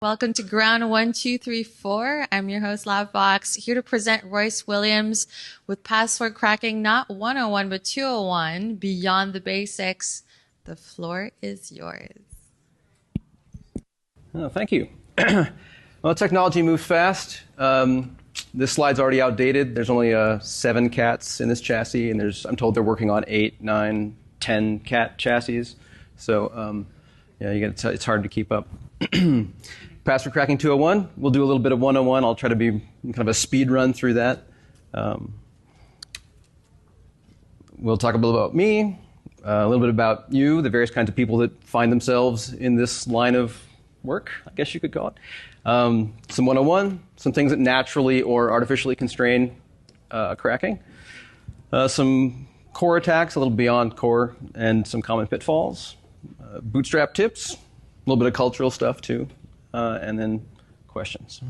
Welcome to Ground 1234. I'm your host, Lavbox, here to present Royce Williams with password cracking, not 101, but 201, Beyond the Basics. The floor is yours. Oh, thank you. Well, technology moves fast. This slide's already outdated. There's only 7 cats in this chassis, and I'm told they're working on 8, 9, 10 cat chassis. So yeah, it's hard to keep up. Password cracking 201. We'll do a little bit of 101. I'll try to be kind of a speed run through that. We'll talk a little about me, a little bit about you, the various kinds of people that find themselves in this line of work, I guess you could call it. Some 101, some things that naturally or artificially constrain cracking. Some core attacks, a little beyond core, and some common pitfalls. Bootstrap tips, a little bit of cultural stuff too, and then questions.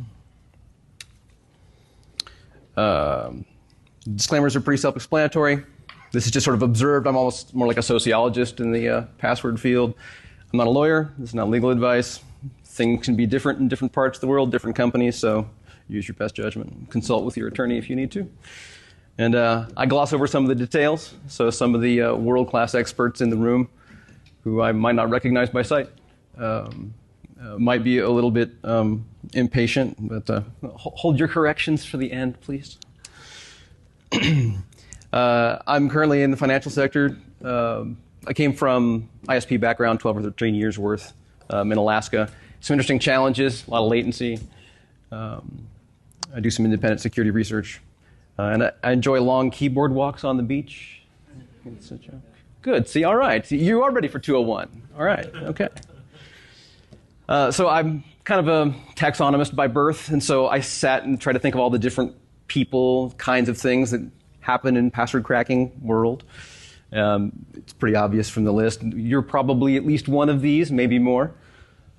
Disclaimers are pretty self-explanatory. This is just sort of observed. I'm almost more like a sociologist in the password field. I'm not a lawyer. This is not legal advice. Things can be different in different parts of the world, different companies, so use your best judgment. Consult with your attorney if you need to. And I gloss over some of the details, so some of the world-class experts in the room who I might not recognize by sight might be a little bit impatient, but hold your corrections for the end, please. I'm currently in the financial sector. I came from ISP background, 12 or 13 years worth in Alaska. Some interesting challenges, a lot of latency. I do some independent security research. And I enjoy long keyboard walks on the beach. Good, see, all right. See, you are ready for 201. All right, okay. So I'm kind of a taxonomist by birth, and so I sat and tried to think of all the different people, kinds of things that happen in password cracking world. It's pretty obvious from the list. You're probably at least one of these, maybe more.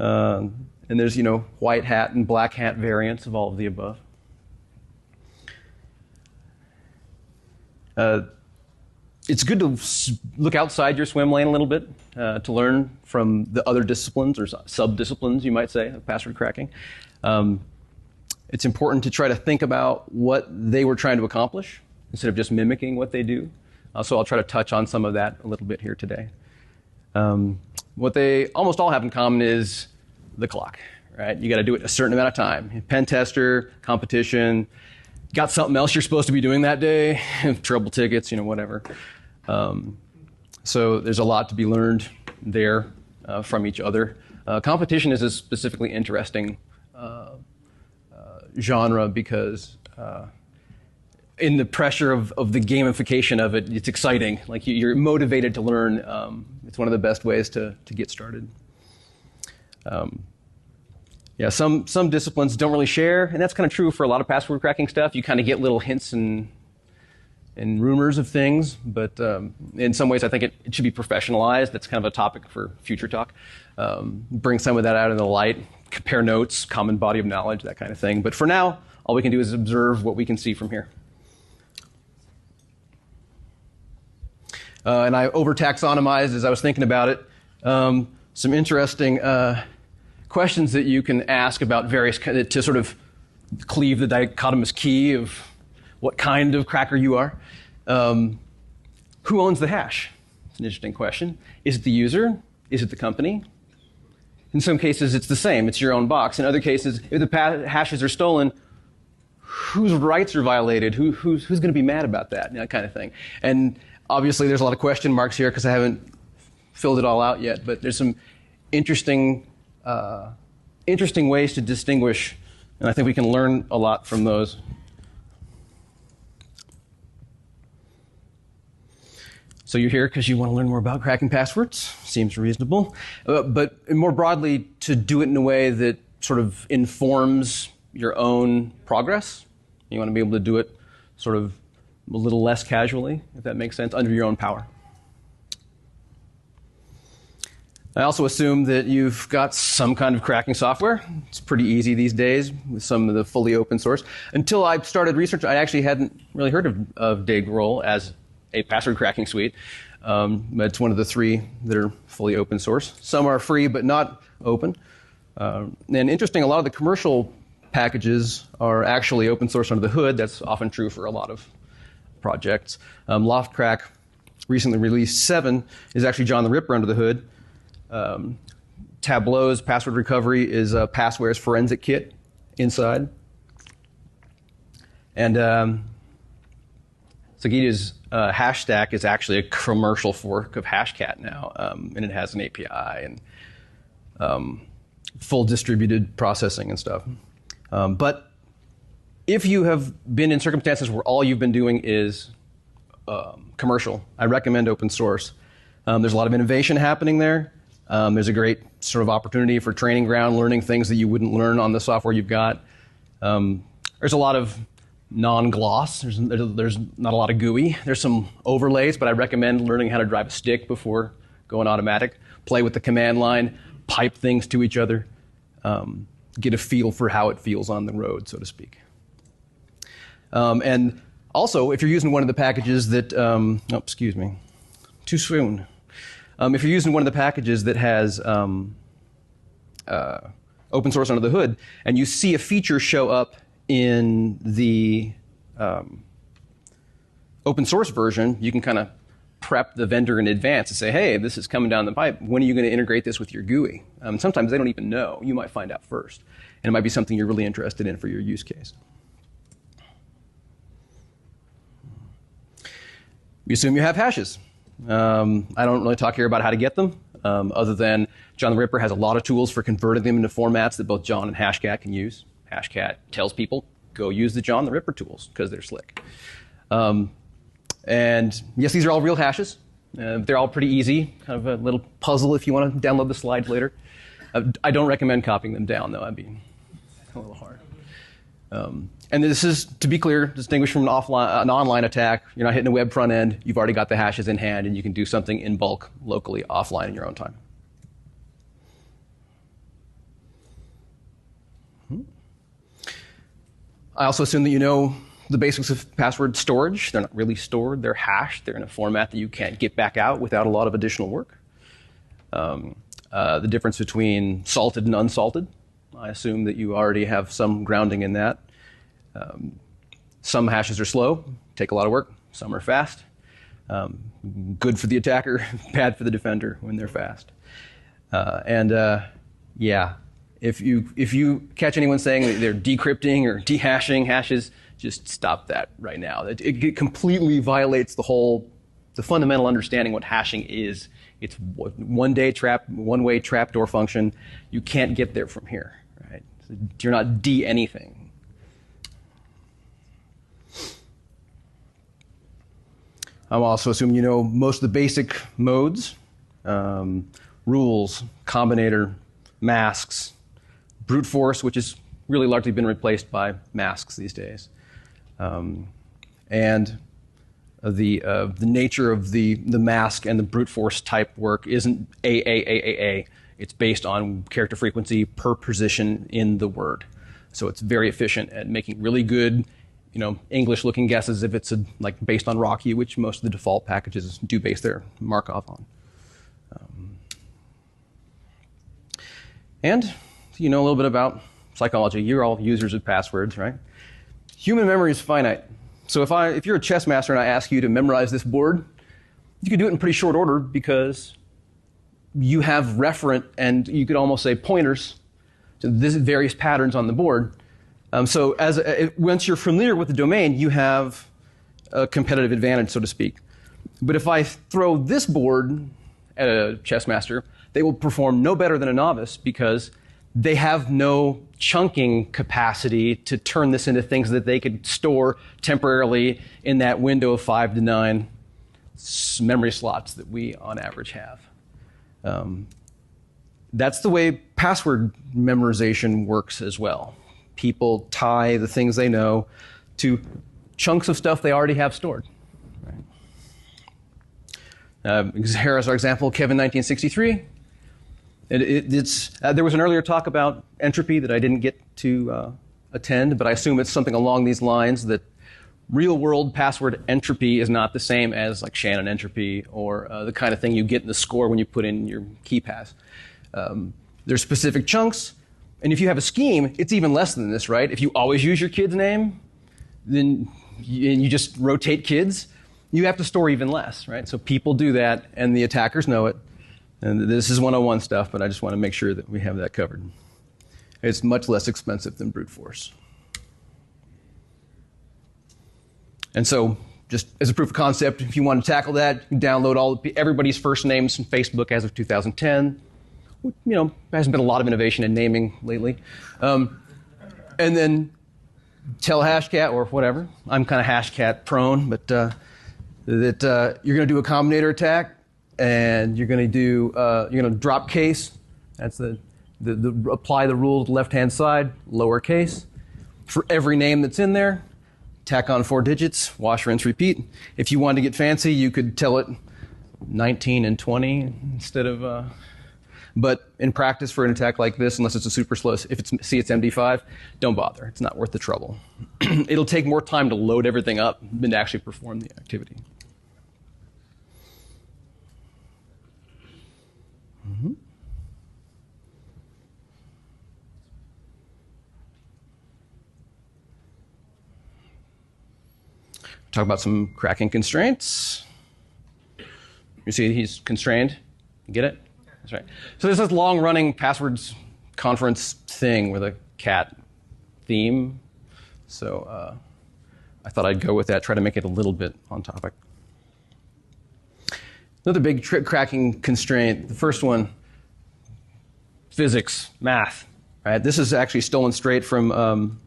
And there's, white hat and black hat variants of all of the above. It's good to look outside your swim lane a little bit to learn from the other disciplines or sub-disciplines, you might say, of password cracking. It's important to try to think about what they were trying to accomplish instead of just mimicking what they do. So I'll try to touch on some of that a little bit here today. What they almost all have in common is the clock, right? You got to do it a certain amount of time. Pen tester, competition, got something else you're supposed to be doing that day, trouble tickets, whatever. So there's a lot to be learned there from each other. Competition is a specifically interesting genre because in the pressure of the gamification of it, it's exciting. Like you're motivated to learn. It's one of the best ways to get started. Yeah, some disciplines don't really share, and that's kind of true for a lot of password cracking stuff. You kind of get little hints and rumors of things, but in some ways I think it should be professionalized. That's kind of a topic for future talk. Bring some of that out in the light, compare notes, common body of knowledge, that kind of thing. But for now, all we can do is observe what we can see from here. And I over-taxonomized as I was thinking about it. Some interesting questions that you can ask about various, to sort of cleave the dichotomous key of what kind of cracker you are. Who owns the hash? It's an interesting question. Is it the user? Is it the company? In some cases, it's the same. It's your own box. In other cases, if the hashes are stolen, whose rights are violated? Who's going to be mad about that? That kind of thing. And obviously, there's a lot of question marks here because I haven't filled it all out yet. But there's some interesting ways to distinguish, and I think we can learn a lot from those. So you're here because you want to learn more about cracking passwords. Seems reasonable. But more broadly, to do it in a way that sort of informs your own progress. You want to be able to do it sort of a little less casually, if that makes sense, under your own power. I also assume that you've got some kind of cracking software. It's pretty easy these days with some of the fully open source. Until I started research, I actually hadn't really heard of Digroll as a password cracking suite. But it's one of the 3 that are fully open source. Some are free but not open. And interesting, a lot of the commercial packages are actually open source under the hood. That's often true for a lot of projects. Loftcrack recently released 7 is actually John the Ripper under the hood. Tableau's password recovery is Passware's forensic kit inside. And Sagita's hash stack is actually a commercial fork of Hashcat now, and it has an API and full distributed processing and stuff. But if you have been in circumstances where all you've been doing is commercial, I recommend open source. There's a lot of innovation happening there. There's a great sort of opportunity for training ground, learning things that you wouldn't learn on the software you've got. There's a lot of non-gloss. There's not a lot of GUI. There's some overlays, but I recommend learning how to drive a stick before going automatic. Play with the command line, pipe things to each other, get a feel for how it feels on the road, so to speak. And also, if you're using one of the packages that, excuse me, too soon. If you're using one of the packages that has open source under the hood, and you see a feature show up in the open source version, you can kind of prep the vendor in advance and say, hey, this is coming down the pipe. When are you going to integrate this with your GUI? Sometimes they don't even know. You might find out first. And it might be something you're really interested in for your use case. We assume you have hashes. I don't really talk here about how to get them, other than John the Ripper has a lot of tools for converting them into formats that both John and Hashcat can use. Hashcat tells people, go use the John the Ripper tools because they're slick. And yes, these are all real hashes. They're all pretty easy, kind of a little puzzle if you want to download the slides later. I don't recommend copying them down, though. That'd be a little hard. And this is, to be clear, distinguished from an online attack. You're not hitting a web front end. You've already got the hashes in hand, and you can do something in bulk, locally, offline in your own time. I also assume that you know the basics of password storage. They're not really stored. They're hashed. They're in a format that you can't get back out without a lot of additional work. The difference between salted and unsalted. I assume that you already have some grounding in that. Some hashes are slow, take a lot of work. Some are fast. Good for the attacker, bad for the defender when they're fast. Yeah, if you catch anyone saying that they're decrypting or dehashing hashes, just stop that right now. It completely violates the fundamental understanding what hashing is. It's one-way trapdoor function. You can't get there from here. Right? You're not anything. I'm also assuming you know most of the basic modes, rules, combinator, masks, brute force, which has really largely been replaced by masks these days, and the nature of the mask and the brute force type work isn't AAAAA. It's based on character frequency per position in the word. So it's very efficient at making really good, English-looking guesses if it's like based on Rocky, which most of the default packages do base their Markov on. And you know a little bit about psychology. You're all users of passwords, right? Human memory is finite. So if you're a chess master and I ask you to memorize this board, you can do it in pretty short order because you have referent and you could almost say pointers to various patterns on the board. So once you're familiar with the domain, you have a competitive advantage, so to speak. But if I throw this board at a chess master, they will perform no better than a novice because they have no chunking capacity to turn this into things that they could store temporarily in that window of 5 to 9 memory slots that we, on average, have. That's the way password memorization works as well. People tie the things they know to chunks of stuff they already have stored. Here is our example, Kevin 1963. There was an earlier talk about entropy that I didn't get to attend, but I assume it's something along these lines, that real-world password entropy is not the same as like Shannon entropy or the kind of thing you get in the score when you put in your key pass. There's specific chunks. And if you have a scheme, it's even less than this, right? If you always use your kid's name, then you just rotate kids, you have to store even less, right? So people do that, and the attackers know it. And this is 101 stuff, but I just want to make sure that we have that covered. It's much less expensive than brute force. And so, just as a proof of concept, if you want to tackle that, you can download everybody's first names from Facebook as of 2010. You know, there hasn't been a lot of innovation in naming lately. And then tell Hashcat or whatever. I'm kind of Hashcat prone, but that you're going to do a combinator attack, and you're going to drop case. That's the apply the rule to the left-hand side, lowercase. For every name that's in there, tack on 4 digits, wash, rinse, repeat. If you wanted to get fancy, you could tell it 19 and 20 instead of... But in practice for an attack like this, unless it's a super slow, if it's MD5, don't bother. It's not worth the trouble. It'll take more time to load everything up than to actually perform the activity. Mm-hmm. Talk about some cracking constraints. You see he's constrained. You get it? That's right. So there's this long-running passwords conference thing with a cat theme. So I thought I'd go with that, try to make it a little bit on topic. Another big cracking constraint, the first one, physics, math. Right? This is actually stolen straight from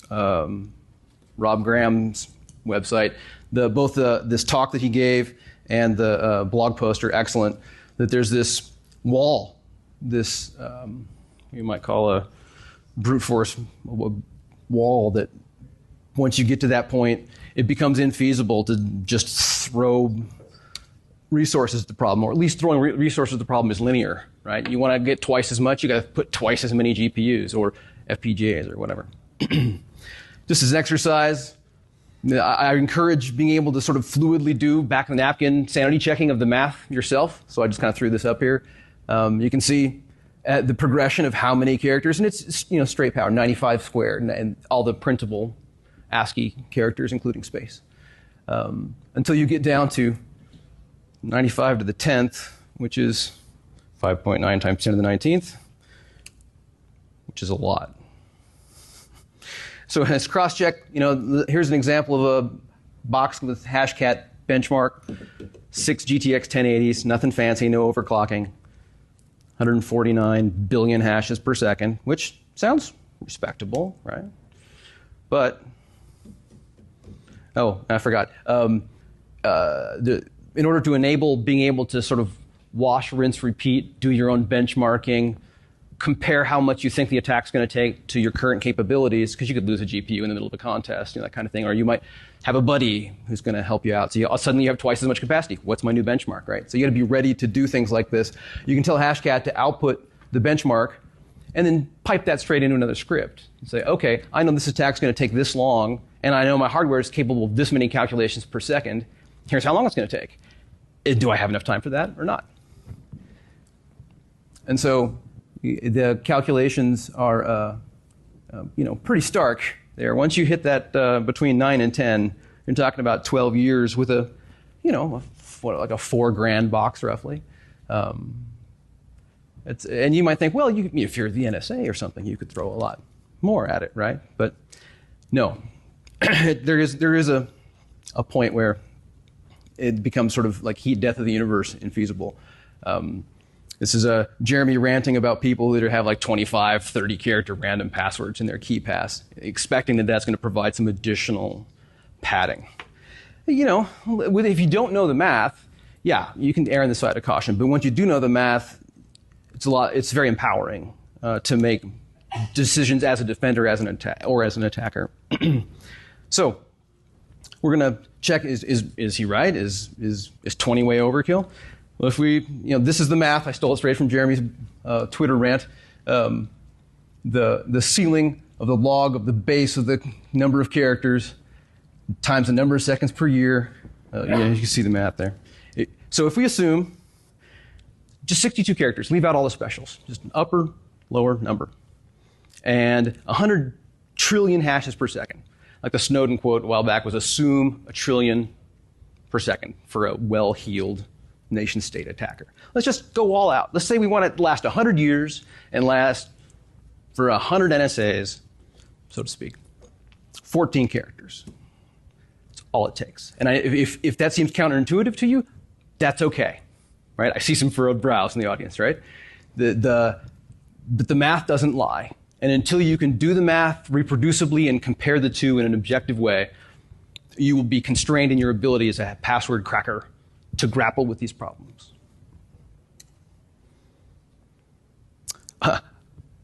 Rob Graham's website. Both this talk that he gave and the blog post are excellent. That there's this wall, this you might call a brute force wall, that once you get to that point, it becomes infeasible to just throw resources at the problem, or at least throwing resources at the problem is linear, right? You want to get twice as much, you got to put twice as many GPUs or FPGAs or whatever. Just as an exercise, I encourage being able to sort of fluidly do back of the napkin sanity checking of the math yourself. So I just kind of threw this up here. You can see the progression of how many characters, and it's straight power, 95 squared, and all the printable ASCII characters, including space, until you get down to 95 to the 10th, which is 5.9 times 10 to the 19th, which is a lot. So as cross-check, here's an example of a box with Hashcat benchmark, 6 GTX 1080s, nothing fancy, no overclocking, 149 billion hashes per second, which sounds respectable, right? But, I forgot. In order to enable being able to sort of wash, rinse, repeat, do your own benchmarking, compare how much you think the attack's going to take to your current capabilities, because you could lose a GPU in the middle of a contest, that kind of thing, or you might have a buddy who's going to help you out. So suddenly you have twice as much capacity. What's my new benchmark, right? So you got to be ready to do things like this. You can tell Hashcat to output the benchmark and then pipe that straight into another script. And say, okay, I know this attack's going to take this long, and I know my hardware is capable of this many calculations per second. Here's how long it's going to take. Do I have enough time for that or not? And so the calculations are, pretty stark there. Once you hit that between 9 and 10, you're talking about 12 years with a, like a $4,000 box roughly. And you might think, well, if you're the NSA or something, you could throw a lot more at it, right? But no, there is a point where it becomes sort of like heat death of the universe, infeasible. This is Jeremy ranting about people that have like 25, 30 character random passwords in their key pass, expecting that that's going to provide some additional padding. If you don't know the math, yeah, you can err on the side of caution. But once you do know the math, it's very empowering to make decisions as a defender, as an attacker. So we're going to check: is he right? Is 20 way overkill? Well, if this is the math. I stole it straight from Jeremy's Twitter rant. The ceiling of the log of the base of the number of characters times the number of seconds per year. You can see the math there. So if we assume just 62 characters, leave out all the specials, just an upper, lower number. and 100 trillion hashes per second. Like the Snowden quote a while back was, assume a trillion per second for a well-heeled nation-state attacker. Let's just go all out. Let's say we want it to last 100 years and last for 100 NSAs, so to speak. 14 characters. That's all it takes. And if that seems counterintuitive to you, that's okay, right? I see some furrowed brows in the audience, right? But the math doesn't lie. And until you can do the math reproducibly and compare the two in an objective way, you will be constrained in your ability as a password cracker to grapple with these problems.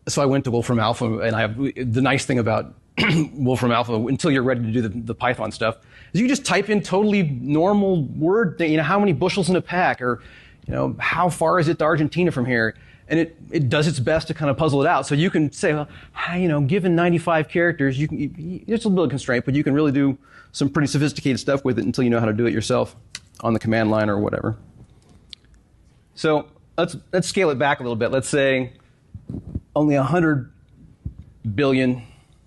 So I went to Wolfram Alpha, and I have the nice thing about Wolfram Alpha, until you're ready to do the Python stuff, is you just type in totally normal word, how many bushels in a pack, or how far is it to Argentina from here, and it does its best to kind of puzzle it out. So you can say, well, given 95 characters, it's a little bit of constraint, but you can really do some pretty sophisticated stuff with it until you know how to do it yourself on the command line or whatever. So let's scale it back a little bit. Let's say only 100 billion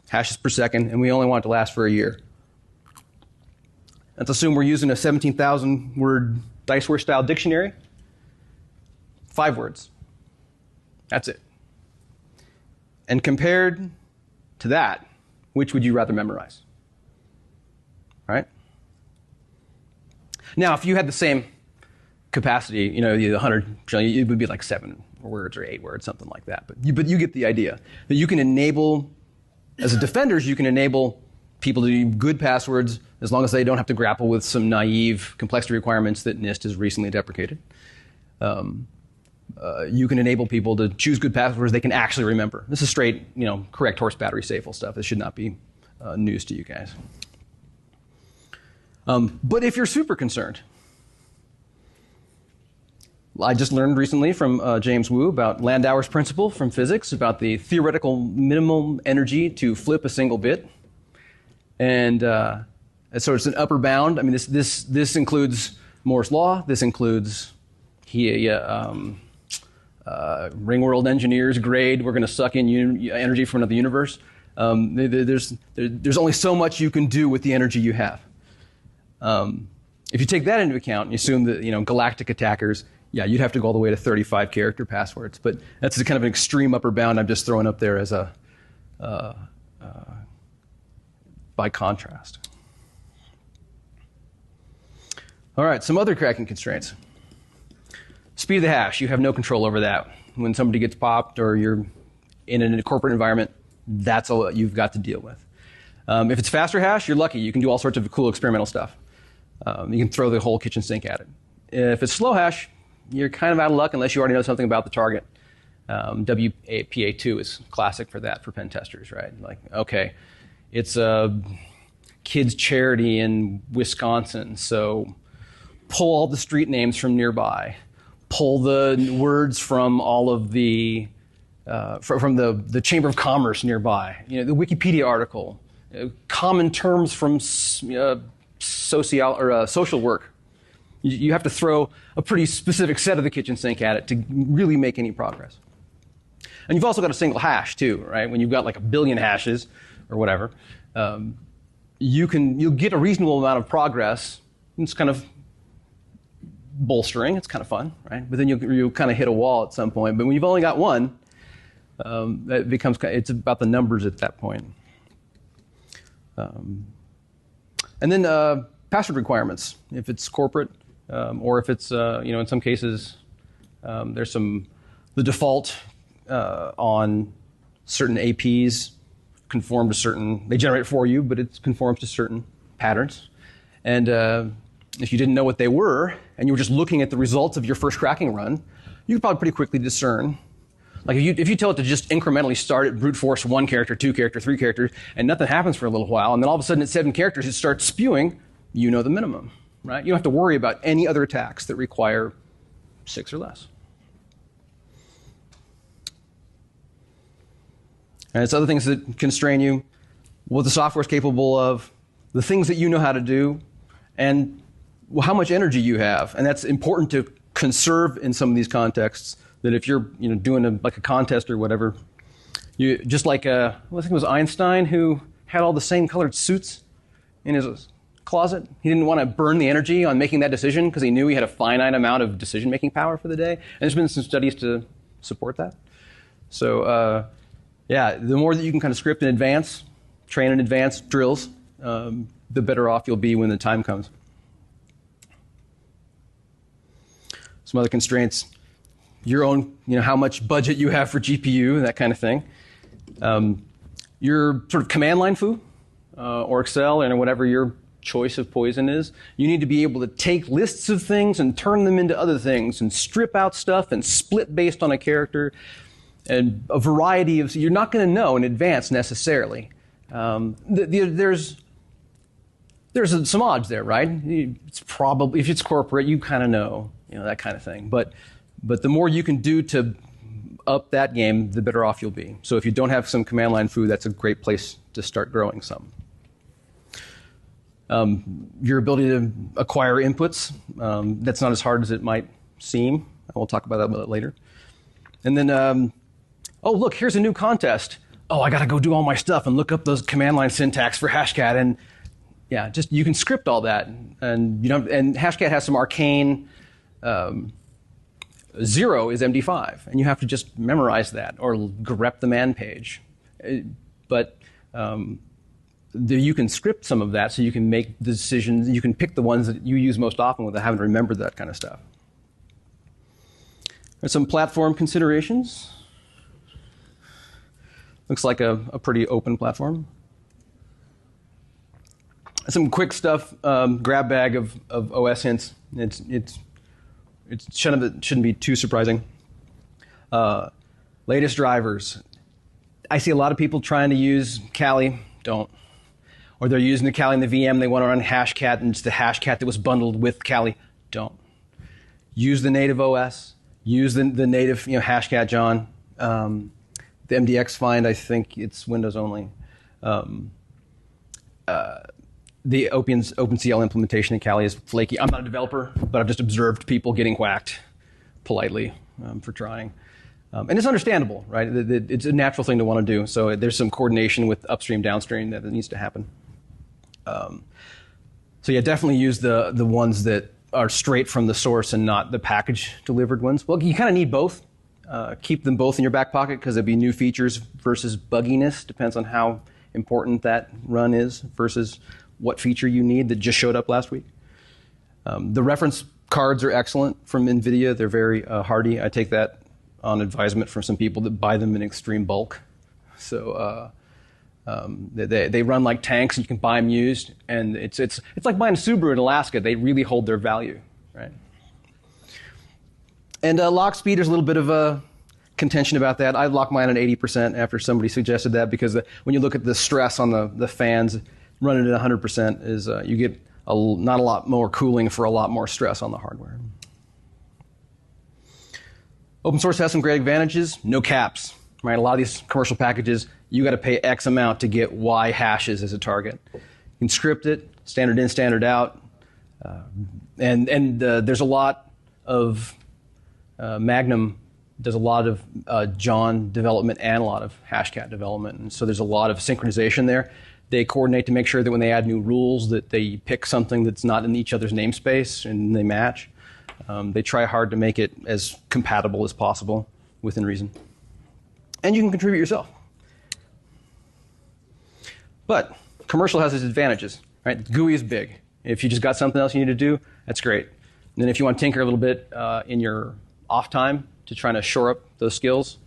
hashes per second, and we only want it to last for a year. Let's assume we're using a 17,000 word Diceware style dictionary. 5 words. That's it. And compared to that, which would you rather memorize? Right? Now, if you had the same capacity, the 100 trillion, it would be like 7 words or 8 words, something like that. But you get the idea. That you can enable, as a defenders, you can enable people to do good passwords as long as they don't have to grapple with some naive complexity requirements that NIST has recently deprecated. You can enable people to choose good passwords they can actually remember. This is straight, correct horse battery safel stuff. This should not be news to you guys. But if you're super concerned, I just learned recently from James Wu about Landauer's principle from physics, about the theoretical minimum energy to flip a single bit. And so it's an upper bound. I mean, this includes Moore's law. This includes Ringworld engineers grade. We're going to suck in energy from another universe. There's only so much you can do with the energy you have. If you take that into account and you assume that galactic attackers, you'd have to go all the way to 35 character passwords. But that's kind of an extreme upper bound I'm just throwing up there as a by contrast. All right, some other cracking constraints. Speed of the hash, you have no control over that. When somebody gets popped or you're in a corporate environment, that's all you've got to deal with. If it's faster hash, you're lucky. You can do all sorts of cool experimental stuff. You can throw the whole kitchen sink at it. If it's slow hash, you're kind of out of luck unless you already know something about the target. WPA2 is classic for that for pen testers, right? Like, okay, it's a kids' charity in Wisconsin, so pull all the street names from nearby. Pull the words from all of the from the Chamber of Commerce nearby. The Wikipedia article. Common terms from social work. You have to throw a pretty specific set of the kitchen sink at it to really make any progress. And you've also got a single hash too, right? When you've got like a billion hashes or whatever, you'll get a reasonable amount of progress. It's kind of bolstering. It's kind of fun, right? But then you'll kind of hit a wall at some point. But when you've only got one, it's about the numbers at that point. And then password requirements, if it's corporate, or if it's in some cases there's the default on certain APs conform to certain, they generate it for you, but it conforms to certain patterns. And if you didn't know what they were, and you were just looking at the results of your first cracking run, you could probably pretty quickly discern. Like if you tell it to just incrementally start at brute force 1 character, 2 character, 3 characters, and nothing happens for a little while, and then all of a sudden at 7 characters it starts spewing, you know the minimum, right? You don't have to worry about any other attacks that require 6 or less. And it's other things that constrain you, what the software is capable of, the things that you know how to do, and how much energy you have. And that's important to conserve in some of these contexts, that if you're doing a contest or whatever, You just like I think it was Einstein who had all the same colored suits in his closet. He didn't want to burn the energy on making that decision because he knew he had a finite amount of decision-making power for the day. And there's been some studies to support that. So yeah, the more that you can kind of script in advance, train in advance, drills, the better off you'll be when the time comes. Some other constraints, your own, how much budget you have for GPU, that kind of thing. Your sort of command line foo, or Excel, and whatever your choice of poison is. You need to be able to take lists of things and turn them into other things and strip out stuff and split based on a character and a variety of, you're not going to know in advance necessarily. There's some odds there, right? It's probably, if it's corporate, you kind of know, that kind of thing. But the more you can do to up that game, the better off you'll be. So if you don't have some command line foo, that's a great place to start growing some. Your ability to acquire inputs, that's not as hard as it might seem. We'll talk about that a little later. And then, oh, look, here's a new contest. Oh, I got to go do all my stuff and look up those command line syntax for Hashcat. And yeah, just you can script all that. And and Hashcat has some arcane. 0 is MD5, and you have to just memorize that or grep the man page. But you can script some of that so you can make the decisions. You can pick the ones that you use most often without having to remember that kind of stuff. There's some platform considerations. Looks like a pretty open platform. Some quick stuff, grab bag of OS hints. It shouldn't be too surprising. Latest drivers. I see a lot of people trying to use Kali. Don't. Or they're using the Kali in the VM. They want to run Hashcat, and it's the Hashcat that was bundled with Kali. Don't. Use the native OS. Use the native Hashcat John. The MDX find, I think it's Windows only. The OpenCL implementation in Kali is flaky. I'm not a developer, but I've just observed people getting whacked politely for trying. And it's understandable, right? It's a natural thing to want to do. So there's some coordination with upstream, downstream that needs to happen. So yeah, definitely use the ones that are straight from the source and not the package delivered ones. Well, you kind of need both. Keep them both in your back pocket because there'll be new features versus bugginess. Depends on how important that run is versus what feature you need that just showed up last week. The reference cards are excellent from NVIDIA. They're very hardy. I take that on advisement from some people that buy them in extreme bulk. So they run like tanks, and you can buy them used. And it's like buying a Subaru in Alaska. They really hold their value, right? And lock speed, there's a little bit of a contention about that. I lock mine at 80% after somebody suggested that because when you look at the stress on the fans, running at 100% is you get not a lot more cooling for a lot more stress on the hardware. Open source has some great advantages. No caps, right? A lot of these commercial packages, you got to pay X amount to get Y hashes as a target. You can script it, standard in, standard out, and there's a lot of Magnum does a lot of John development and a lot of Hashcat development, and so there's a lot of synchronization there. They coordinate to make sure that when they add new rules that they pick something that's not in each other's namespace and they match. They try hard to make it as compatible as possible within reason. And you can contribute yourself. But commercial has its advantages, right? GUI is big. If you just got something else you need to do, that's great. And then if you want to tinker a little bit in your off time to try to shore up those skills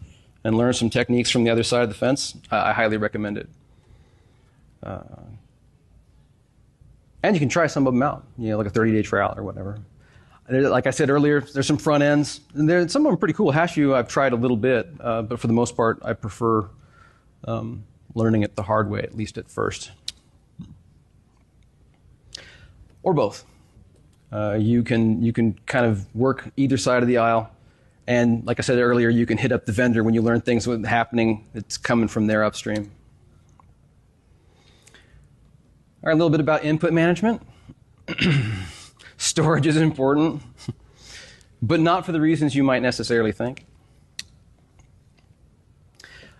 and learn some techniques from the other side of the fence, I highly recommend it. And you can try some of them out, like a 30-day trial or whatever. Like I said earlier, there's some front ends, and some of them are pretty cool. HashU I've tried a little bit, but for the most part, I prefer learning it the hard way, at least at first. Or both. You can kind of work either side of the aisle, and like I said earlier, you can hit up the vendor when you learn things happening that's coming from their upstream. All right, a little bit about input management. Storage is important, but not for the reasons you might necessarily think.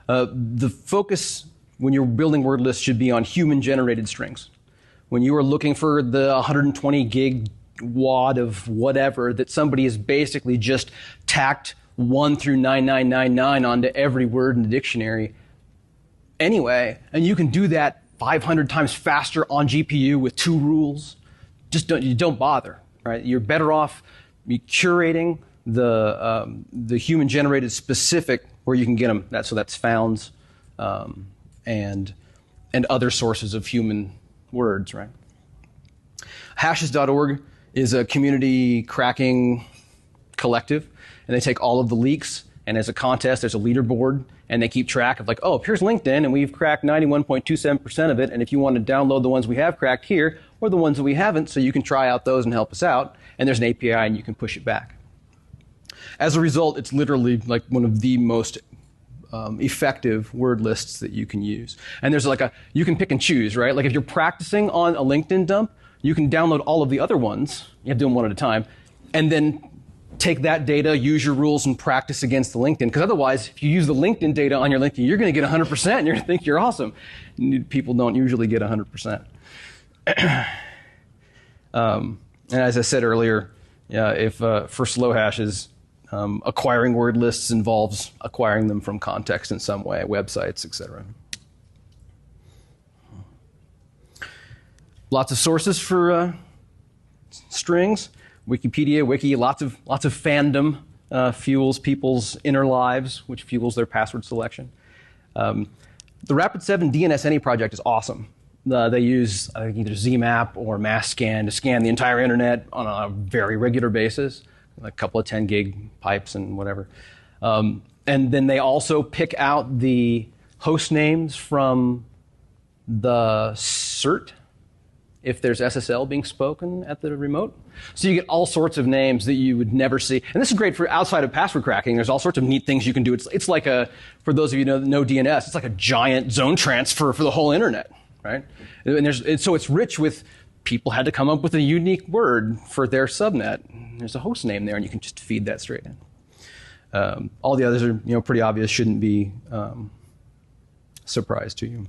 The focus when you're building word lists should be on human-generated strings. When you are looking for the 120 gig wad of whatever that somebody has basically just tacked 1 through 9999 onto every word in the dictionary anyway, and you can do that 500 times faster on GPU with 2 rules, you don't bother, right? You're better off curating the human-generated specific where you can get them. So that's founds and other sources of human words, right? Hashes.org is a community cracking collective, and they take all of the leaks, and as a contest, there's a leaderboard, and they keep track of like, oh, here's LinkedIn, and we've cracked 91.27% of it, and if you want to download the ones we have cracked here, or the ones that we haven't, so you can try out those and help us out, and there's an API, and you can push it back. As a result, it's literally like one of the most effective word lists that you can use. And there's like you can pick and choose, right? Like if you're practicing on a LinkedIn dump, you can download all of the other ones. You have to do them one at a time. And then take that data, use your rules, and practice against the LinkedIn. Because otherwise, if you use the LinkedIn data on your LinkedIn, you're going to get 100%, and you're going to think you're awesome. People don't usually get 100%. And as I said earlier, if for slow hashes, acquiring word lists involves acquiring them from context in some way, websites, etc. Lots of sources for strings. Wikipedia, Wiki, lots of fandom fuels people's inner lives, which fuels their password selection. The Rapid7 DNSAny project is awesome. They use either ZMap or MassScan to scan the entire internet on a very regular basis, a couple of 10 gig pipes and whatever. And then they also pick out the host names from the CERT, if there's SSL being spoken at the remote. So you get all sorts of names that you would never see. And this is great for outside of password cracking. There's all sorts of neat things you can do. It's like for those of you who know DNS, it's like a giant zone transfer for the whole internet, right? And so it's rich with people had to come up with a unique word for their subnet. There's a host name there, and you can just feed that straight in. All the others are pretty obvious, shouldn't be surprise to you.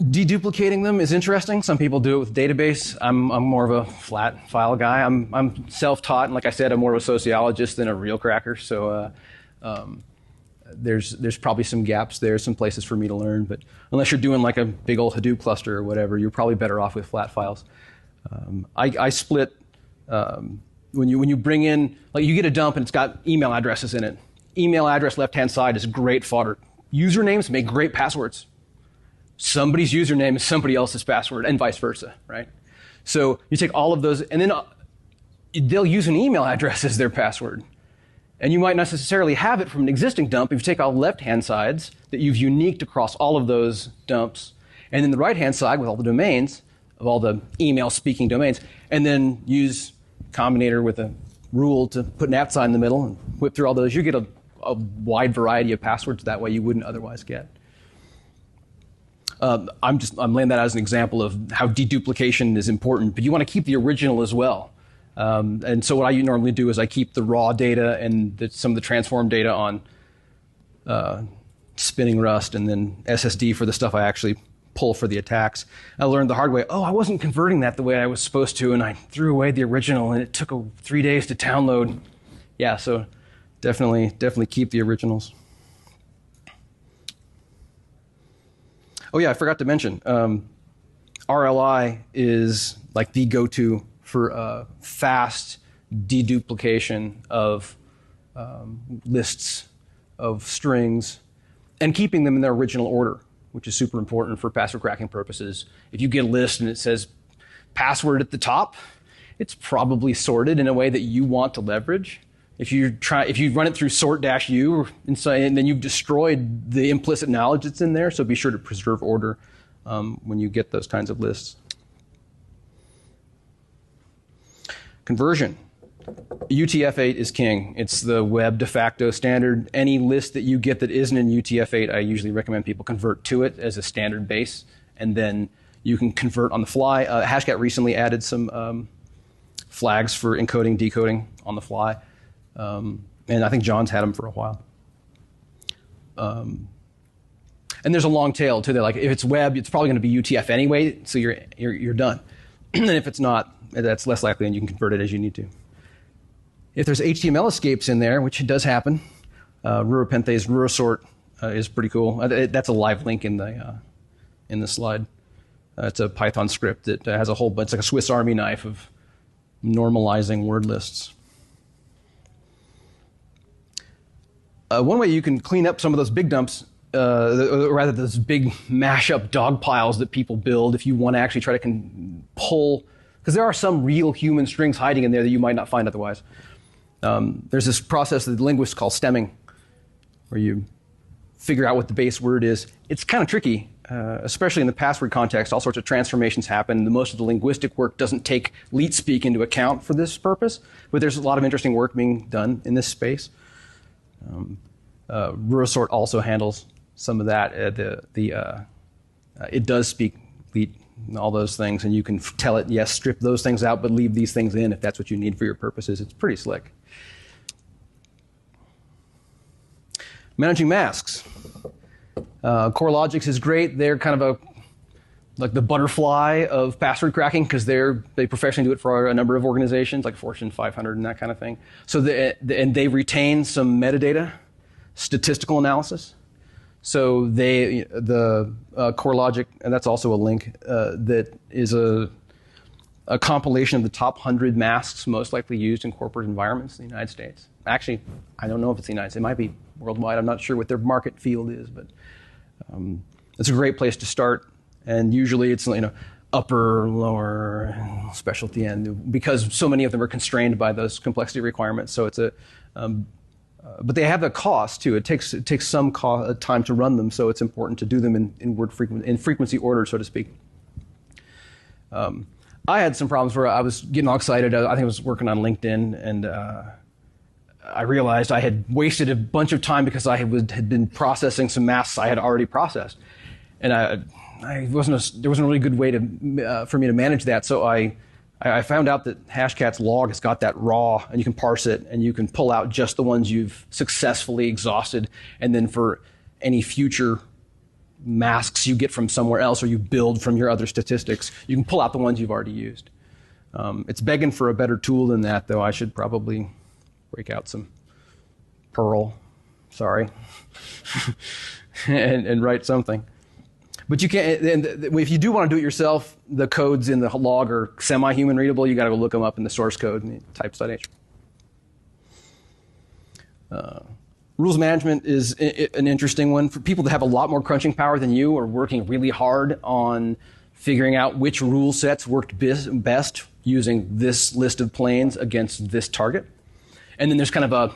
Deduplicating them is interesting. Some people do it with database. I'm more of a flat file guy. I'm self-taught, and like I said, I'm more of a sociologist than a real cracker. So there's probably some gaps there, some places for me to learn. But unless you're doing like a big old Hadoop cluster or whatever, you're probably better off with flat files. I split when you bring in, like you get a dump and it's got email addresses in it. Email address left-hand side is great fodder. Usernames make great passwords. Somebody's username is somebody else's password, and vice versa, right? So you take all of those, and then they'll use an email address as their password. And you might not necessarily have it from an existing dump if you take all left-hand sides that you've uniqued across all of those dumps, and then the right-hand side with all the domains of all the email-speaking domains, and then use Combinator with a rule to put an @ sign in the middle and whip through all those. You get a wide variety of passwords that way you wouldn't otherwise get. I'm laying that as an example of how deduplication is important, but you want to keep the original as well. And so what I normally do is I keep the raw data and some of the transform data on spinning Rust, and then SSD for the stuff I actually pull for the attacks. I learned the hard way, I wasn't converting that the way I was supposed to, and I threw away the original, and it took 3 days to download. Yeah, so definitely keep the originals. Oh yeah, I forgot to mention, RLI is like the go-to for fast deduplication of lists of strings and keeping them in their original order, which is super important for password cracking purposes. If you get a list and it says password at the top, it's probably sorted in a way that you want to leverage. If you run it through sort-u, and then you've destroyed the implicit knowledge that's in there, so be sure to preserve order when you get those kinds of lists. Conversion. UTF-8 is king. It's the web de facto standard. Any list that you get that isn't in UTF-8, I usually recommend people convert to it as a standard base, and then you can convert on the fly. Hashcat recently added some flags for encoding, decoding on the fly. And I think John's had them for a while. And there's a long tail too. Like if it's web, it's probably going to be UTF anyway, so you're done. And if it's not, that's less likely, and you can convert it as you need to. If there's HTML escapes in there, which does happen, Ruropenthes Rurosort is pretty cool. That's a live link in the slide. It's a Python script that has a whole bunch. It's like a Swiss Army knife of normalizing word lists. One way you can clean up some of those big dumps, or rather those big mashup dog piles that people build, if you want to actually try to pull, because there are some real human strings hiding in there that you might not find otherwise. There's this process that the linguists call stemming, where you figure out what the base word is. It's kind of tricky, especially in the password context. All sorts of transformations happen. Most of the linguistic work doesn't take leet speak into account for this purpose, but there's a lot of interesting work being done in this space. Rurosort also handles some of that. It does speak leet and all those things, and you can tell it, yes, strip those things out, but leave these things in if that's what you need for your purposes. It's pretty slick. Managing masks. CoreLogix is great. They're kind of like the butterfly of password cracking because they professionally do it for a number of organizations like Fortune 500 and that kind of thing. So and they retain some metadata, statistical analysis. So the CoreLogix, and that's also a link that is a compilation of the top 100 masks most likely used in corporate environments in the United States. Actually, I don't know if it's the United States. It might be worldwide. I'm not sure what their market field is, but it's a great place to start. And usually it's upper, lower, specialty end because so many of them are constrained by those complexity requirements. So it's but they have a cost too. It takes some time to run them, so it's important to do them in frequency order, so to speak. I had some problems where I was getting all excited. I think I was working on LinkedIn, and I realized I had wasted a bunch of time because I had been processing some masks I had already processed, and there wasn't a really good way for me to manage that. So I found out that Hashcat's log has got that raw, and you can parse it, and you can pull out just the ones you've successfully exhausted, and then for any future masks you get from somewhere else or you build from your other statistics, you can pull out the ones you've already used. It's begging for a better tool than that, though. I should probably break out some Perl, sorry, and write something. But you can't, and if you do want to do it yourself, the codes in the log are semi-human readable. You got to go look them up in the source code and types.h. Rules management is an interesting one for people that have a lot more crunching power than you or working really hard on figuring out which rule sets worked best using this list of planes against this target. And then there's kind of a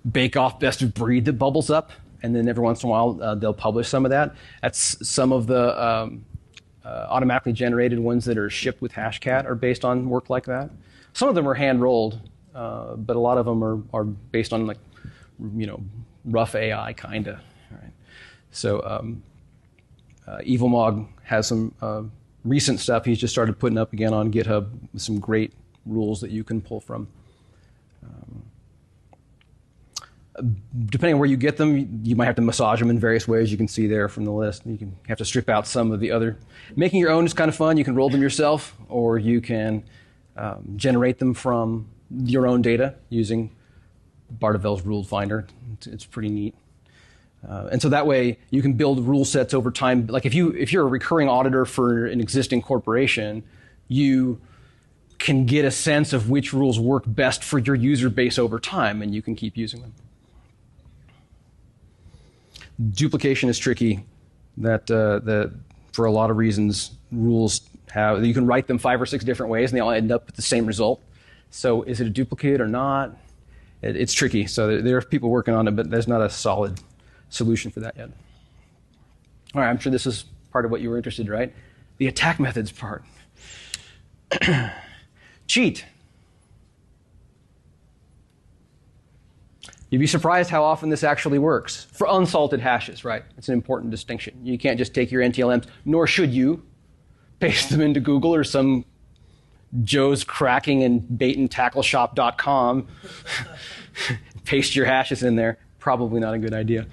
bake-off best of breed that bubbles up. And then every once in a while, they'll publish some of that. That's some of the automatically generated ones that are shipped with Hashcat are based on work like that. Some of them are hand-rolled, but a lot of them are based on rough AI kind of. Right? So EvilMog has some recent stuff he's just started putting up again on GitHub with some great rules that you can pull from. Depending on where you get them, you might have to massage them in various ways. You can see there from the list. You can have to strip out some of the other. Making your own is kind of fun. You can roll them yourself, or you can generate them from your own data using Bardavel's Rule Finder. It's pretty neat. And so that way you can build rule sets over time. Like if you're a recurring auditor for an existing corporation, you can get a sense of which rules work best for your user base over time, and you can keep using them. Duplication is tricky. That for a lot of reasons, rules you can write them 5 or 6 different ways, and they all end up with the same result. So is it a duplicate or not? It's tricky. So there are people working on it, but there's not a solid solution for that yet. All right, I'm sure this is part of what you were interested in, right? The attack methods part. Cheat. You'd be surprised how often this actually works. For unsalted hashes, right? It's an important distinction. You can't just take your NTLMs, nor should you, paste them into Google or some Joe's cracking and bait and tackle shop.com, paste your hashes in there. Probably not a good idea.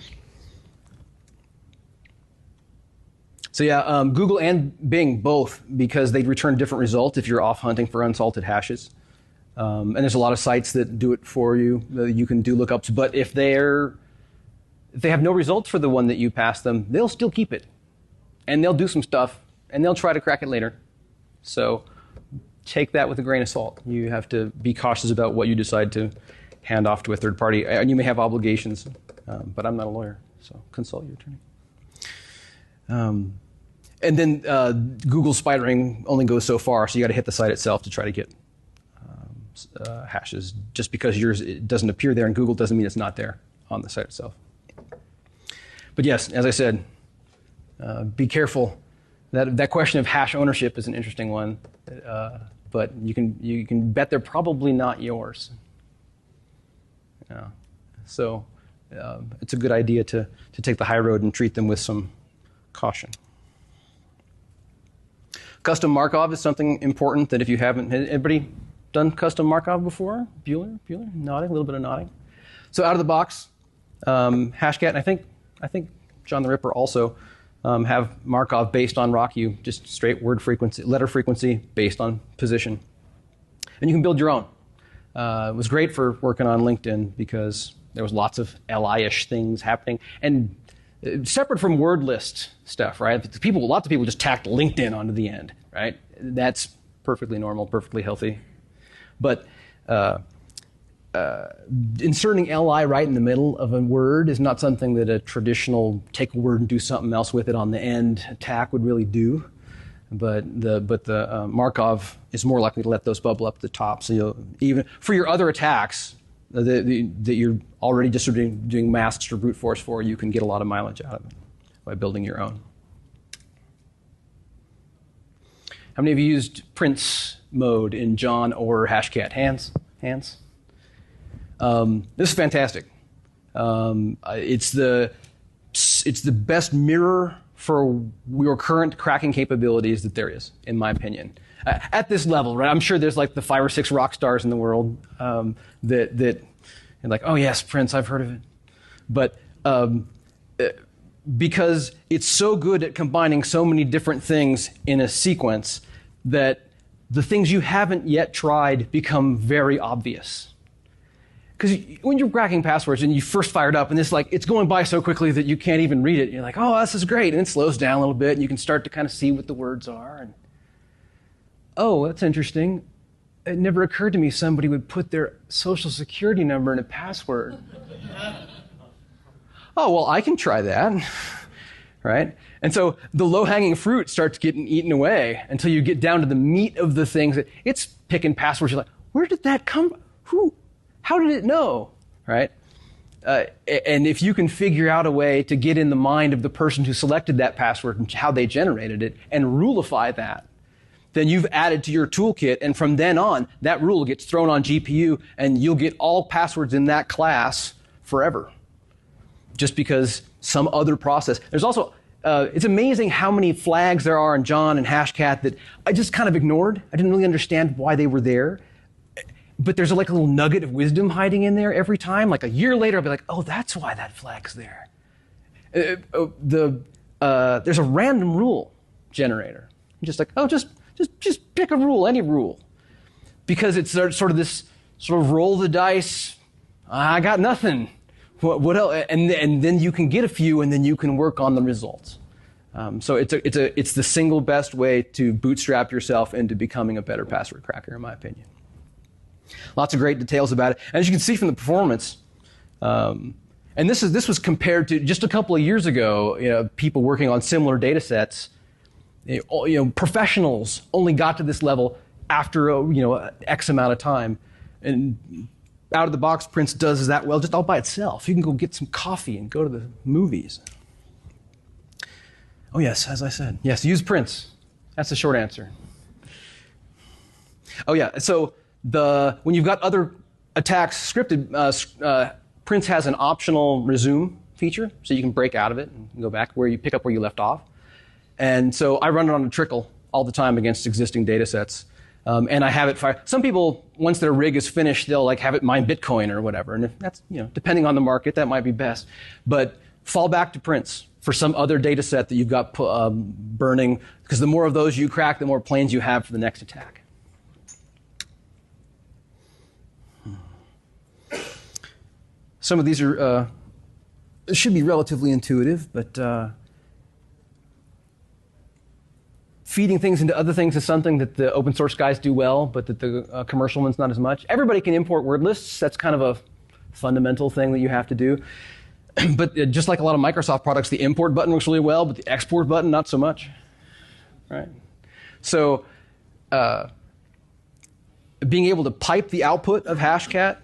So yeah, Google and Bing both, because they return different results if you're off hunting for unsalted hashes. And there's a lot of sites that do it for you. You can do lookups, but if they have no results for the one that you pass them, they'll still keep it. And they'll do some stuff, and they'll try to crack it later. So take that with a grain of salt. You have to be cautious about what you decide to hand off to a third party. And you may have obligations, but I'm not a lawyer, so consult your attorney. And then Google spidering only goes so far, so you got to hit the site itself to try to get hashes. Just because yours it doesn't appear there in Google doesn't mean it's not there on the site itself. But yes, as I said, be careful. That question of hash ownership is an interesting one, but you can bet they're probably not yours. So it's a good idea to take the high road and treat them with some caution. Custom Markov is something important that if you haven't, anybody done custom Markov before? Bueller, nodding, a little bit of nodding. So out of the box, Hashcat, and I think John the Ripper also have Markov based on RockU, just straight word frequency, letter frequency based on position. And you can build your own. It was great for working on LinkedIn because there was lots of LI-ish things happening. And separate from Wordlist stuff, right? Lots of people just tacked LinkedIn onto the end, right? That's perfectly normal, perfectly healthy. But inserting LI right in the middle of a word is not something that a traditional take a word and do something else with it on the end attack would really do. But the Markov is more likely to let those bubble up at the top. So you'll, even for your other attacks that you're already just doing masks or brute force for, you can get a lot of mileage out of it by building your own. How many of you used Prince mode in John or Hashcat? Hands? This is fantastic. It's the best mirror for your current cracking capabilities that there is, in my opinion. At this level, right? I'm sure there's like the 5 or 6 rock stars in the world that and like, oh yes, Prince, I've heard of it. But because it's so good at combining so many different things in a sequence that the things you haven't yet tried become very obvious. Because when you're cracking passwords and you first fire it up and it's going by so quickly that you can't even read it, you're like, oh, this is great. And it slows down a little bit and you can start to kind of see what the words are. And, oh, that's interesting. It never occurred to me somebody would put their social security number in a password. Oh, well, I can try that, right? And so the low-hanging fruit starts getting eaten away until you get down to the meat of the things. It's picking passwords. You're like, where did that come from? How did it know, right? And if you can figure out a way to get in the mind of the person who selected that password and how they generated it and rulify that, then you've added to your toolkit, and from then on, that rule gets thrown on GPU, and you'll get all passwords in that class forever, just because some other process. There's also, it's amazing how many flags there are in John and Hashcat that I just kind of ignored. I didn't really understand why they were there. But there's like a little nugget of wisdom hiding in there every time. Like a year later, I'll be like, oh, that's why that flag's there. There's a random rule generator. I'm just like, oh, just pick a rule, any rule. Because it's sort of this sort of roll the dice, I got nothing. What else? And then you can get a few, and then you can work on the results. So it's the single best way to bootstrap yourself into becoming a better password cracker, in my opinion. Lots of great details about it. And as you can see from the performance, and this was compared to just a couple of years ago, people working on similar data sets, professionals only got to this level after X amount of time. And out of the box, Prince does that well just all by itself. You can go get some coffee and go to the movies. Oh yes, as I said. Yes, use Prince. That's the short answer. Oh yeah, so when you've got other attacks scripted, Prince has an optional resume feature, so you can break out of it and go back where you pick up where you left off. And so I run it on a trickle all the time against existing data sets. And I have it fire. Some people, once their rig is finished, they'll like have it mine Bitcoin or whatever. And if that's, depending on the market, that might be best. But fall back to prints for some other data set that you've got burning, because the more of those you crack, the more planes you have for the next attack. Some of these are should be relatively intuitive, but feeding things into other things is something that the open source guys do well, but that the commercial ones not as much. Everybody can import word lists. That's kind of a fundamental thing that you have to do. But just like a lot of Microsoft products, the import button works really well, but the export button, not so much. Right? So being able to pipe the output of Hashcat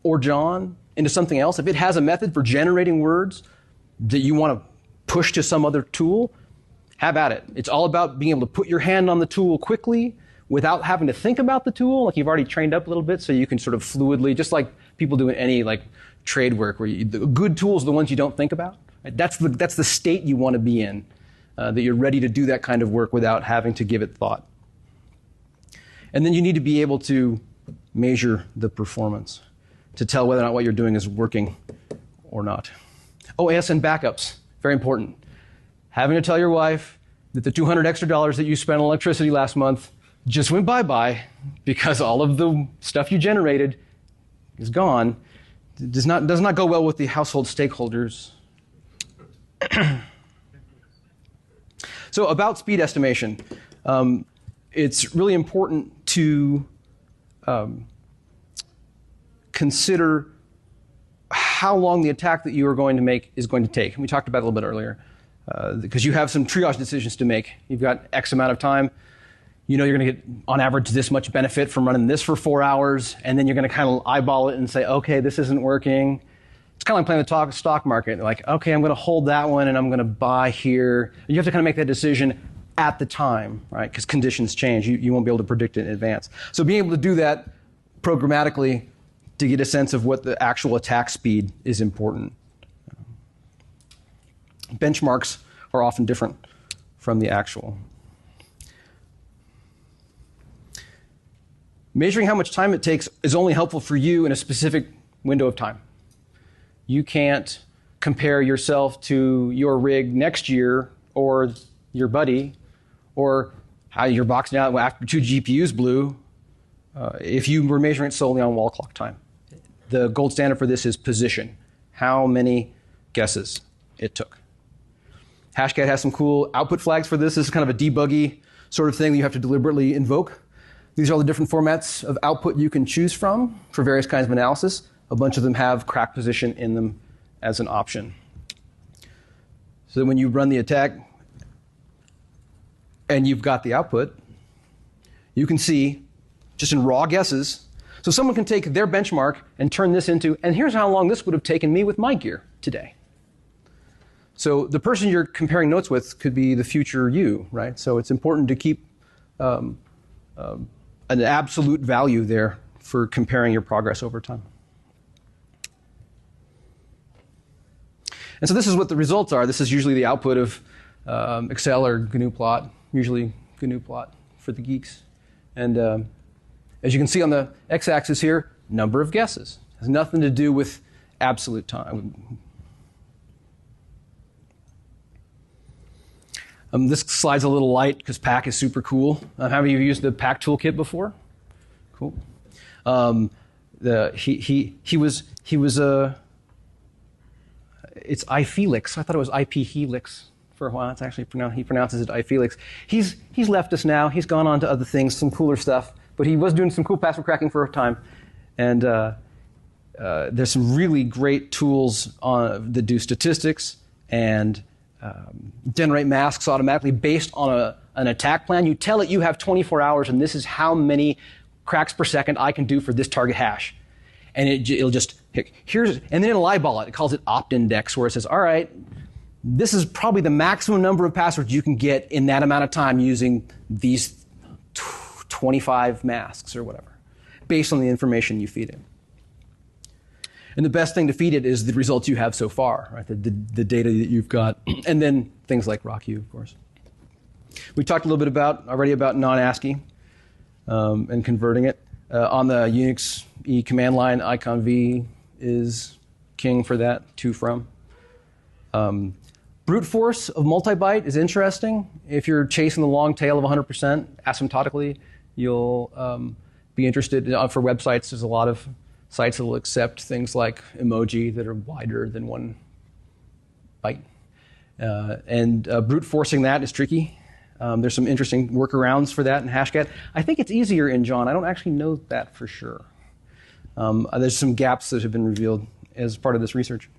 or John into something else, if it has a method for generating words that you want to push to some other tool, have at it. It's all about being able to put your hand on the tool quickly without having to think about the tool, like you've already trained up a little bit, so you can sort of fluidly, just like people do in any like trade work, where the good tools are the ones you don't think about. Right? That's the state you want to be in, that you're ready to do that kind of work without having to give it thought. And then you need to be able to measure the performance to tell whether or not what you're doing is working or not. OS and backups, very important. Having to tell your wife that the $200 extra that you spent on electricity last month just went bye-bye because all of the stuff you generated is gone does not go well with the household stakeholders. So about speed estimation, it's really important to consider how long the attack that you are going to make is going to take. And we talked about it a little bit earlier. Because you have some triage decisions to make. You've got X amount of time. You know you're going to get, on average, this much benefit from running this for 4 hours, and then you're going to kind of eyeball it and say, okay, this isn't working. It's kind of like playing the stock market. Like, okay, I'm going to hold that one, and I'm going to buy here. You have to kind of make that decision at the time, right? Because conditions change. You won't be able to predict it in advance. So being able to do that programmatically to get a sense of what the actual attack speed is important. Benchmarks are often different from the actual. Measuring how much time it takes is only helpful for you in a specific window of time. You can't compare yourself to your rig next year or your buddy or how you're boxing out after 2 GPUs blew if you were measuring it solely on wall clock time. The gold standard for this is position. How many guesses it took. Hashcat has some cool output flags for this. This is kind of a debuggy sort of thing that you have to deliberately invoke. These are all the different formats of output you can choose from for various kinds of analysis. A bunch of them have crack position in them as an option. So that when you run the attack and you've got the output, you can see just in raw guesses. So someone can take their benchmark and turn this into, and here's how long this would have taken me with my gear today. So the person you're comparing notes with could be the future you, right? So it's important to keep an absolute value there for comparing your progress over time. And so this is what the results are. This is usually the output of Excel or GNU plot, usually GNU plot for the geeks. And as you can see on the x-axis here, number of guesses. It has nothing to do with absolute time. This slide's a little light because Pack is super cool. Have any of you used the Pack toolkit before? Cool. He was it's iFelix. I thought it was IP Helix for a while. It's actually he pronounces it iFelix. He's left us now. He's gone on to other things, some cooler stuff. But he was doing some cool password cracking for a time. And there's some really great tools that do statistics and generate masks automatically based on an attack plan. You tell it you have 24 hours and this is how many cracks per second I can do for this target hash. And it'll just, and then it'll eyeball it. It calls it opt index, where it says, all right, this is probably the maximum number of passwords you can get in that amount of time using these 25 masks or whatever, based on the information you feed it. And the best thing to feed it is the results you have so far, right? The data that you've got, and then things like RockU, of course. We talked a little bit already about non-ASCII. and converting it. On the Unix E command line, icon V is king for that, to from. Brute force of multi-byte is interesting. If you're chasing the long tail of 100% asymptotically, you'll be interested. For websites, there's a lot of sites that will accept things like emoji that are wider than 1 byte. Brute forcing that is tricky. There's some interesting workarounds for that in Hashcat. I think it's easier in John. I don't actually know that for sure. There's some gaps that have been revealed as part of this research.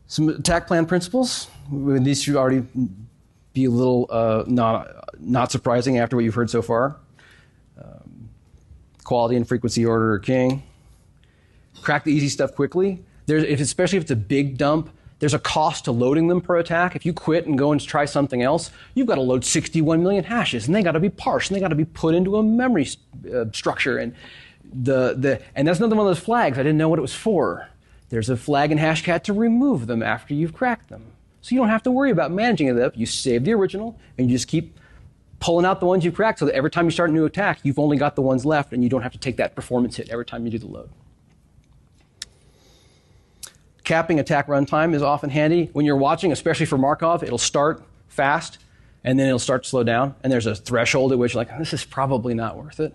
Some attack plan principles. These should already be a little not surprising after what you've heard so far. Quality and frequency order are king. Crack the easy stuff quickly. Especially if it's a big dump, there's a cost to loading them per attack. If you quit and go and try something else, you've got to load 61 million hashes, and they got to be parsed, and they got to be put into a memory structure. And and that's another one of those flags. I didn't know what it was for. There's a flag in Hashcat to remove them after you've cracked them. So you don't have to worry about managing it up. You save the original, and you just keep pulling out the ones you've cracked so that every time you start a new attack, you've only got the ones left, and you don't have to take that performance hit every time you do the load. Capping attack runtime is often handy. When you're watching, especially for Markov, it'll start fast, and then it'll start to slow down. And there's a threshold at which you're like, this is probably not worth it.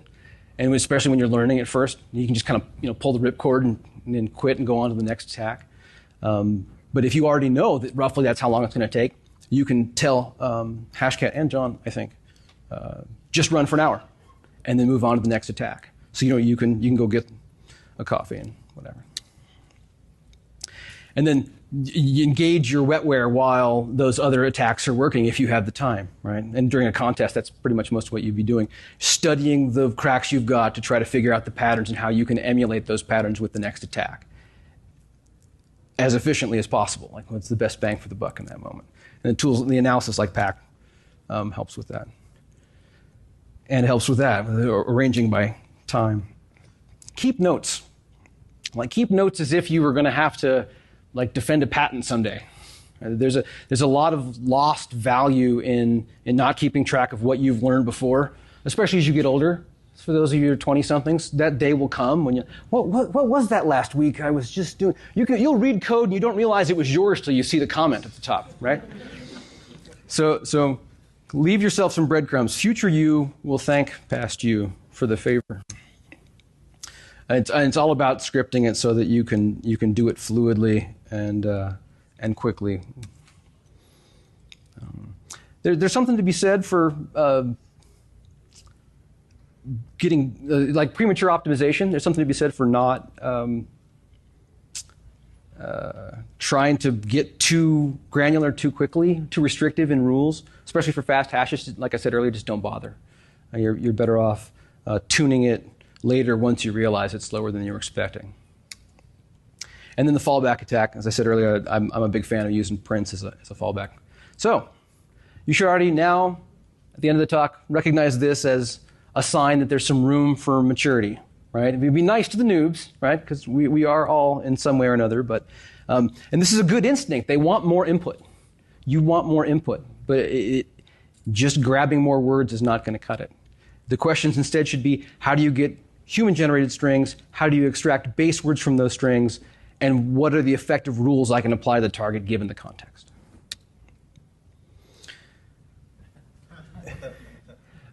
And especially when you're learning at first, you can just kind of pull the ripcord and then quit and go on to the next attack. But if you already know that roughly that's how long it's going to take, you can tell Hashcat and John, I think, just run for an hour and then move on to the next attack. So you can go get a coffee and whatever. And then you engage your wetware while those other attacks are working if you have the time, right? And during a contest, that's pretty much most of what you'd be doing. Studying the cracks you've got to try to figure out the patterns and how you can emulate those patterns with the next attack as efficiently as possible. Like, what's the best bang for the buck in that moment? And the analysis like PAC helps with that. And it helps with that, arranging by time. Keep notes. Keep notes as if you were going to have to defend a patent someday. There's a lot of lost value in not keeping track of what you've learned before, especially as you get older. For those of you who are 20-somethings, that day will come when what was that last week I was just doing? You'll read code and you don't realize it was yours till you see the comment at the top, right? So leave yourself some breadcrumbs. Future you will thank past you for the favor. It's all about scripting it so that you can do it fluidly and quickly. There's something to be said for getting premature optimization. There's something to be said for not trying to get too granular too quickly, too restrictive in rules, especially for fast hashes. Like I said earlier, just don't bother. You're better off tuning it later once you realize it's slower than you were expecting. And then the fallback attack, as I said earlier, I'm a big fan of using prints as a fallback. So you should already now, at the end of the talk, recognize this as a sign that there's some room for maturity, right? It'd be nice to the noobs, right? Because we are all in some way or another, but and this is a good instinct. They want more input. You want more input, but just grabbing more words is not going to cut it. The questions instead should be, how do you get human-generated strings? How do you extract base words from those strings? And what are the effective rules I can apply to the target given the context?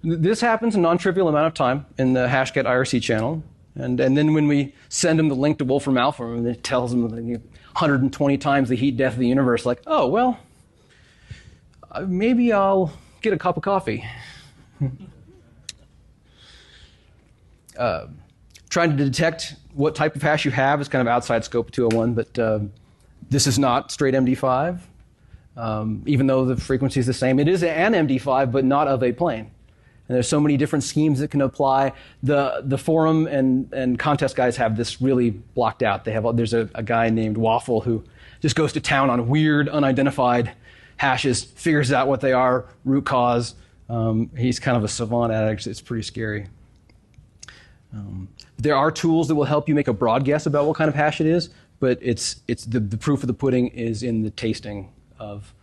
This happens a non-trivial amount of time in the Hashcat IRC channel. And then when we send them the link to Wolfram Alpha, and it tells them 120 times the heat death of the universe, like, oh, well, maybe I'll get a cup of coffee. Trying to detect what type of hash you have is kind of outside scope of 201, but this is not straight MD5. Even though the frequency is the same, it is an MD5, but not of a plane. And there's so many different schemes that can apply. The forum and contest guys have this really blocked out. There's a guy named Waffle who just goes to town on weird, unidentified hashes, figures out what they are, root cause. He's kind of a savant at it. It's pretty scary. There are tools that will help you make a broad guess about what kind of hash it is, but it's the proof of the pudding is in the tasting of,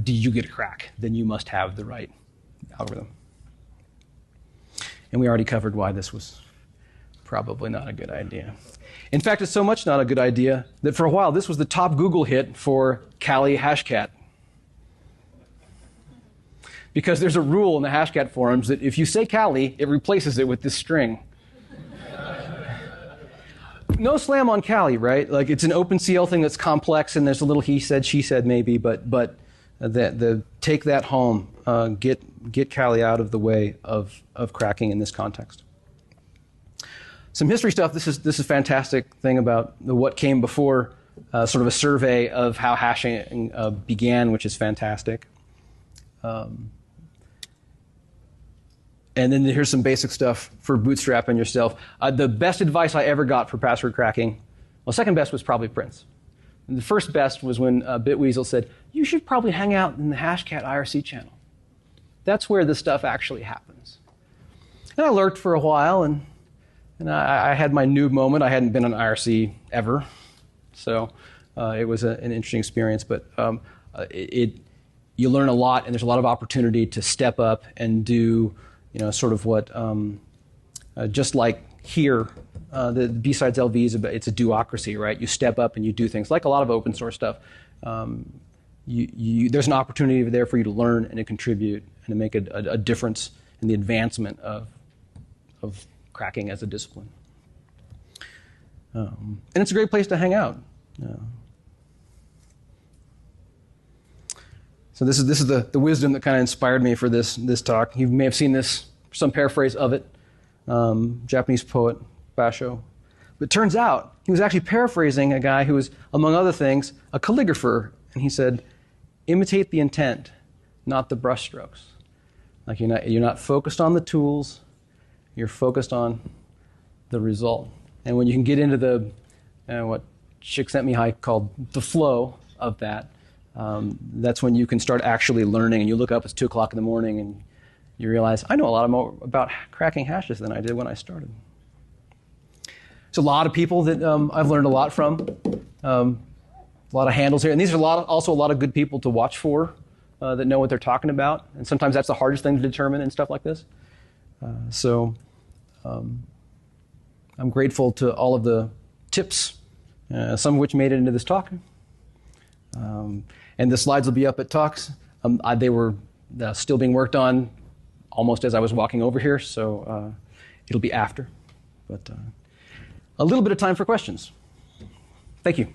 do you get a crack? Then you must have the right algorithm. And we already covered why this was probably not a good idea. In fact, it's so much not a good idea that for a while this was the top Google hit for Kali Hashcat. Because there's a rule in the Hashcat forums that if you say Kali, it replaces it with this string. No slam on Kali, right? Like, it's an OpenCL thing that's complex, and there's a little he said, she said maybe, but take that home. Get Kali out of the way of cracking in this context. Some history stuff. This is a fantastic thing about what came before, sort of a survey of how hashing began, which is fantastic. And then here's some basic stuff for bootstrapping yourself. The best advice I ever got for password cracking, well, second best was probably Prince. And the first best was when Bitweasel said, you should probably hang out in the Hashcat IRC channel. That's where this stuff actually happens. And I lurked for a while, and I had my noob moment. I hadn't been on IRC ever, so it was an interesting experience. But you learn a lot, and there's a lot of opportunity to step up and do, sort of what, just like here, the BSidesLV it's a duocracy, right? You step up and you do things like a lot of open source stuff. There's an opportunity there for you to learn and to contribute and to make a difference in the advancement of cracking as a discipline. And it's a great place to hang out. So this is the wisdom that kind of inspired me for this talk. You may have seen this, some paraphrase of it, Japanese poet Basho. But it turns out he was actually paraphrasing a guy who was, among other things, a calligrapher. And he said, imitate the intent, not the brushstrokes. Like you're not focused on the tools, you're focused on the result. And when you can get into the, what Csikszentmihalyi called the flow of that, that's when you can start actually learning. And you look up, it's 2 o'clock in the morning, and you realize, I know a lot more about cracking hashes than I did when I started. There's a lot of people that I've learned a lot from. A lot of handles here. And these are also a lot of good people to watch for that know what they're talking about. And sometimes that's the hardest thing to determine in stuff like this. So I'm grateful to all of the tips, some of which made it into this talk. And the slides will be up at Talks. They were still being worked on almost as I was walking over here, so it'll be after. But a little bit of time for questions. Thank you.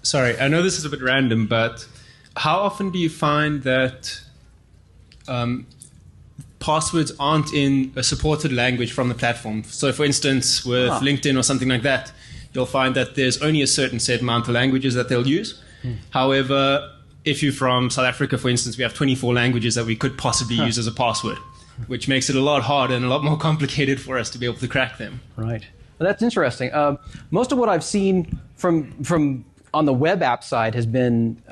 Sorry, I know this is a bit random, but how often do you find that passwords aren't in a supported language from the platform? So for instance, with LinkedIn or something like that, you'll find that there's only a certain set amount of languages that they'll use. However, if you're from South Africa, for instance, we have 24 languages that we could possibly use as a password, which makes it a lot harder and a lot more complicated for us to be able to crack them. Right. Well, that's interesting. Most of what I've seen from on the web app side has been,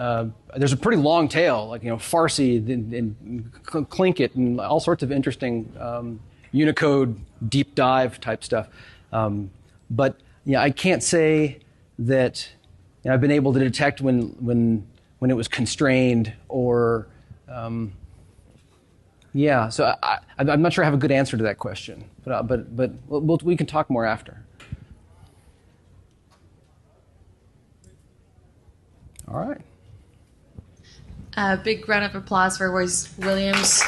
there's a pretty long tail, like, Farsi and Plinkett and all sorts of interesting Unicode deep dive type stuff. But I can't say that I've been able to detect when it was constrained or, so I'm not sure I have a good answer to that question, but we can talk more after. All right. Big round of applause for Royce Williams.